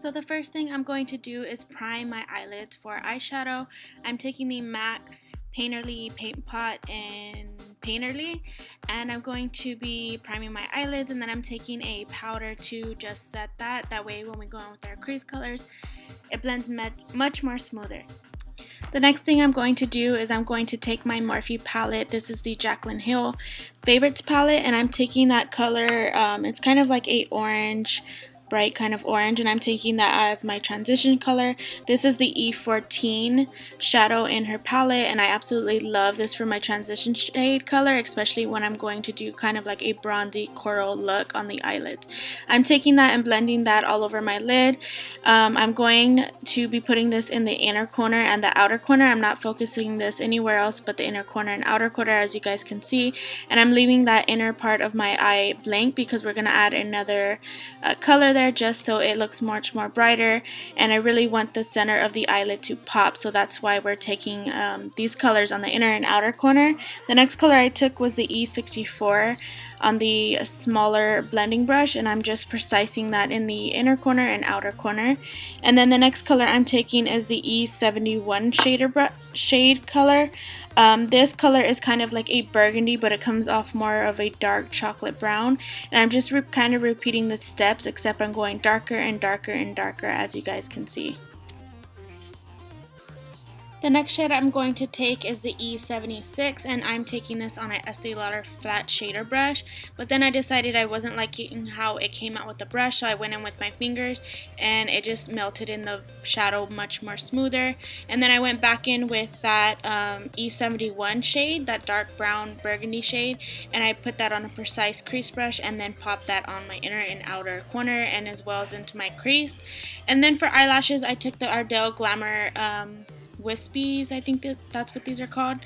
So the first thing I'm going to do is prime my eyelids for eyeshadow. I'm taking the MAC Painterly Paint Pot in Painterly, and I'm going to be priming my eyelids, and then I'm taking a powder to just set that. That way when we go in with our crease colors, it blends much more smoother. The next thing I'm going to do is I'm going to take my Morphe palette. This is the Jaclyn Hill Favorites palette, and I'm taking that color, it's kind of like a orange, bright kind of orange, and I'm taking that as my transition color. This is the E14 shadow in her palette, and I absolutely love this for my transition shade color, especially when I'm going to do kind of like a bronzy coral look on the eyelids. I'm taking that and blending that all over my lid. I'm going to be putting this in the inner corner and the outer corner. I'm not focusing this anywhere else but the inner corner and outer corner, as you guys can see, and I'm leaving that inner part of my eye blank because we're going to add another color there just so it looks much more brighter, and I really want the center of the eyelid to pop, so that's why we're taking these colors on the inner and outer corner. The next color I took was the E64 on the smaller blending brush, and I'm just precising that in the inner corner and outer corner. And then the next color I'm taking is the E71 shade color. This color is kind of like a burgundy, but it comes off more of a dark chocolate brown, and I'm just kind of repeating the steps, except I'm going darker and darker and darker, as you guys can see. The next shade I'm going to take is the E76, and I'm taking this on an Estee Lauder flat shader brush, but then I decided I wasn't liking how it came out with the brush, so I went in with my fingers and it just melted in the shadow much more smoother. And then I went back in with that E71 shade, that dark brown burgundy shade, and I put that on a precise crease brush and then popped that on my inner and outer corner and as well as into my crease. And then for eyelashes, I took the Ardell Glamour Wispies, I think that's what these are called.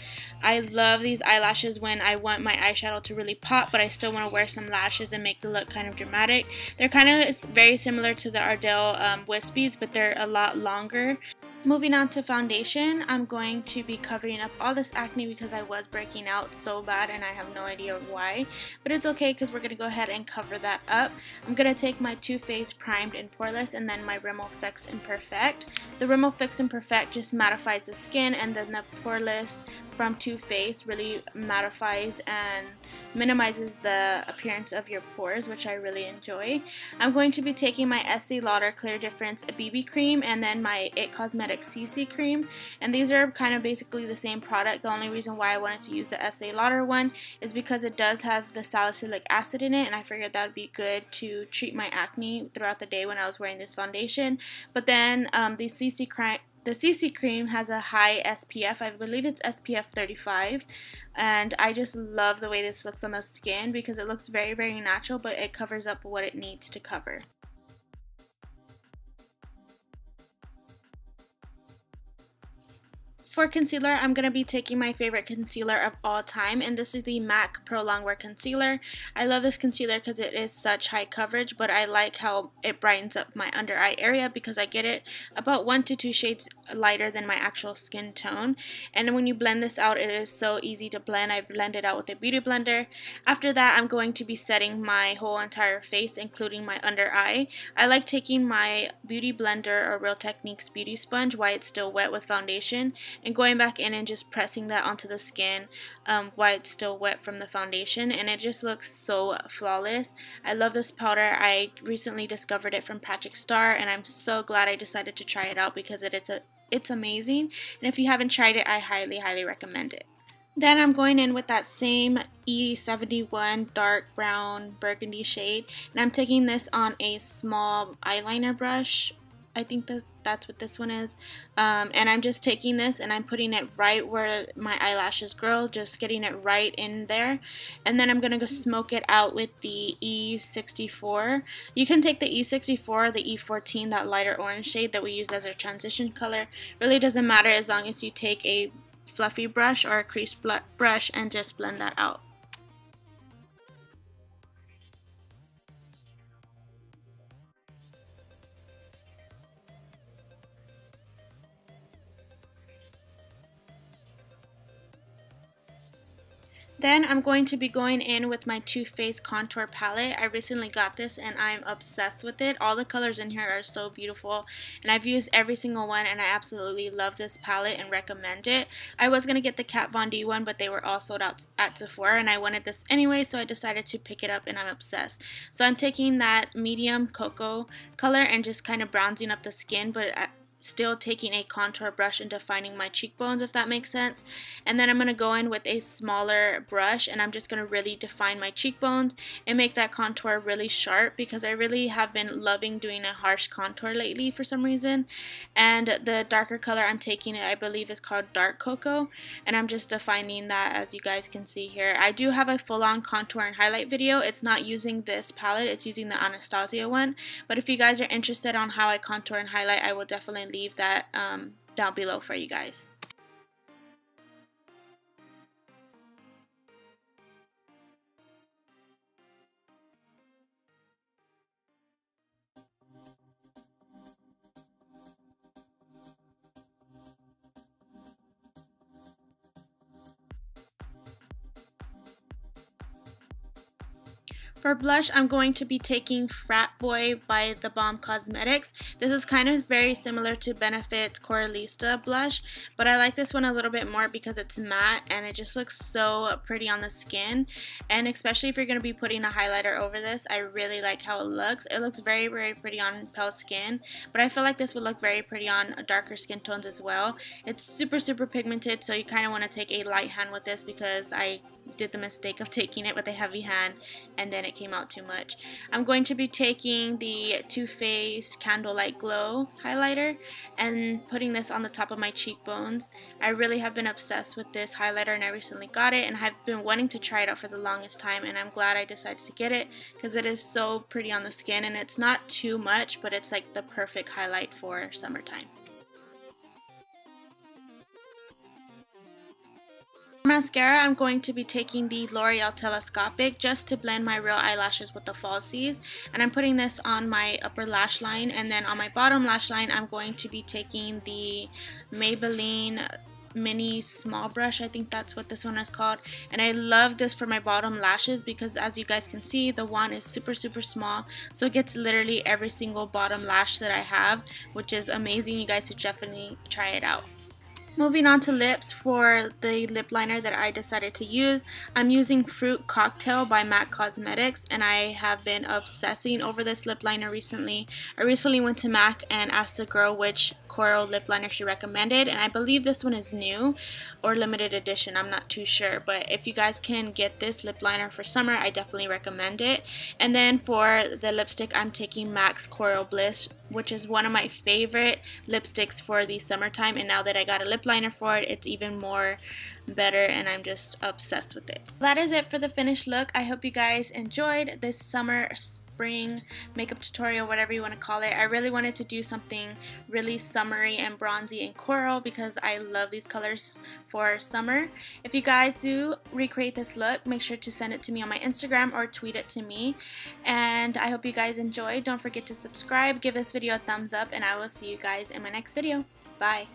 I love these eyelashes when I want my eyeshadow to really pop, but I still want to wear some lashes and make the look kind of dramatic. They're kind of very similar to the Ardell Wispies, but they're a lot longer. Moving on to foundation, I'm going to be covering up all this acne because I was breaking out so bad and I have no idea why, but it's okay because we're going to go ahead and cover that up. I'm going to take my Too Faced Primed and Poreless and then my Rimmel Fix Imperfect. The Rimmel Fix Imperfect just mattifies the skin, and then the Poreless from Too Faced really mattifies and minimizes the appearance of your pores, which I really enjoy. I'm going to be taking my Estee Lauder Clear Difference BB cream and then my It Cosmetics CC cream, and these are kind of basically the same product. The only reason why I wanted to use the Estee Lauder one is because it does have the salicylic acid in it, and I figured that would be good to treat my acne throughout the day when I was wearing this foundation. But then the CC cream has a high SPF, I believe it's SPF 35, and I just love the way this looks on the skin because it looks very, very natural, but it covers up what it needs to cover. For concealer, I'm going to be taking my favorite concealer of all time, and this is the MAC Pro Longwear Concealer. I love this concealer because it is such high coverage, but I like how it brightens up my under eye area because I get it about 1 to 2 shades lighter than my actual skin tone. And when you blend this out, it is so easy to blend. I blend it out with a beauty blender. After that, I'm going to be setting my whole entire face, including my under eye. I like taking my beauty blender or Real Techniques beauty sponge while it's still wet with foundation, and going back in and just pressing that onto the skin while it's still wet from the foundation, and it just looks so flawless. I love this powder. I recently discovered it from Patrick Starr, and I'm so glad I decided to try it out because it's amazing, and if you haven't tried it, I highly, highly recommend it. Then I'm going in with that same E71 dark brown burgundy shade, and I'm taking this on a small eyeliner brush. I think that's what this one is, and I'm just taking this and I'm putting it right where my eyelashes grow, just getting it right in there, and then I'm gonna go smoke it out with the E64. You can take the E64 or the E14, that lighter orange shade that we use as our transition color. Really doesn't matter as long as you take a fluffy brush or a crease brush and just blend that out. Then I'm going to be going in with my Too Faced contour palette. I recently got this and I'm obsessed with it. All the colors in here are so beautiful and I've used every single one and I absolutely love this palette and recommend it. I was going to get the Kat Von D one, but they were all sold out at Sephora and I wanted this anyway, so I decided to pick it up and I'm obsessed. So I'm taking that medium cocoa color and just kind of bronzing up the skin, but still taking a contour brush and defining my cheekbones, if that makes sense. And then I'm going to go in with a smaller brush and I'm just going to really define my cheekbones and make that contour really sharp, because I really have been loving doing a harsh contour lately for some reason. And the darker color I'm taking, I believe, is called Dark Cocoa, and I'm just defining that, as you guys can see here. I do have a full-on contour and highlight video. It's not using this palette, it's using the Anastasia one, but if you guys are interested on how I contour and highlight, I will definitely leave that down below for you guys. For blush, I'm going to be taking Frat Boy by The Balm Cosmetics. This is kind of very similar to Benefit's Coralista blush, but I like this one a little bit more because it's matte and it just looks so pretty on the skin. And especially if you're going to be putting a highlighter over this, I really like how it looks. It looks very, very pretty on pale skin, but I feel like this would look very pretty on darker skin tones as well. It's super, super pigmented, so you kind of want to take a light hand with this, because I did the mistake of taking it with a heavy hand and then it came out too much. I'm going to be taking the Too Faced Candlelight Glow highlighter and putting this on the top of my cheekbones. I really have been obsessed with this highlighter and I recently got it and I've been wanting to try it out for the longest time, and I'm glad I decided to get it because it is so pretty on the skin and it's not too much, but it's like the perfect highlight for summertime. For mascara, I'm going to be taking the L'Oreal Telescopic just to blend my real eyelashes with the falsies, and I'm putting this on my upper lash line, and then on my bottom lash line I'm going to be taking the Maybelline mini small brush. I think that's what this one is called, and I love this for my bottom lashes because, as you guys can see, the wand is super, super small, so it gets literally every single bottom lash that I have, which is amazing. You guys should definitely try it out. Moving on to lips, for the lip liner that I decided to use, I'm using Fruit Cocktail by MAC Cosmetics, and I have been obsessing over this lip liner recently. I recently went to MAC and asked the girl which coral lip liner she recommended, and I believe this one is new or limited edition, I'm not too sure, but if you guys can get this lip liner for summer, I definitely recommend it. And then for the lipstick, I'm taking MAC's Coral Bliss, which is one of my favorite lipsticks for the summertime, and now that I got a lip liner for it, it's even more better and I'm just obsessed with it. That is it for the finished look. I hope you guys enjoyed this summer spring makeup tutorial, whatever you want to call it. I really wanted to do something really summery and bronzy and coral because I love these colors for summer. If you guys do recreate this look, make sure to send it to me on my Instagram or tweet it to me. And I hope you guys enjoyed. Don't forget to subscribe, give this video a thumbs up, and I will see you guys in my next video. Bye.